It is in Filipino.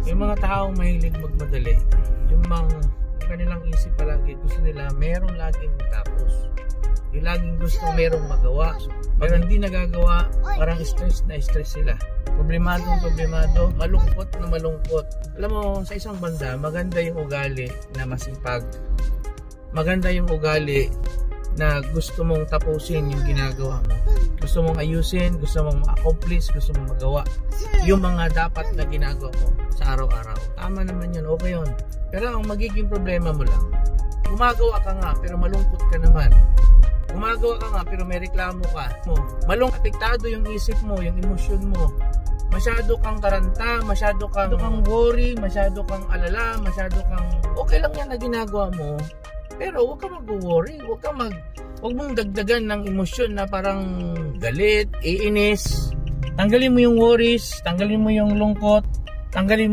Yung mga taong mahilig magmadali, yung kanilang isip palagi, gusto nila merong laging tapos. Yung laging gusto merong magawa. Pero hindi nagagawa, parang stress na stress sila. Problemado, malungkot na malungkot. Alam mo, sa isang banda, maganda yung ugali na masipag. Maganda yung ugali na gusto mong tapusin yung ginagawa mo. Gusto mong ayusin, gusto mong ma-accomplish, gusto mong magawa yung mga dapat na ginagawa mo sa araw-araw. Tama naman yun, okay yun. Pero ang magiging problema mo lang, gumagawa ka nga pero malungkot ka naman. Gumagawa ka nga pero may reklamo ka. Apektado yung isip mo, yung emosyon mo. Masyado kang taranta, masyado kang worry, masyado kang alala, masyado kang... Okay lang yan na ginagawa mo. Pero huwag ka mag-worry, huwag mong dagdagan ng emosyon na parang galit, iinis. Tanggalin mo yung worries, tanggalin mo yung lungkot, tanggalin mo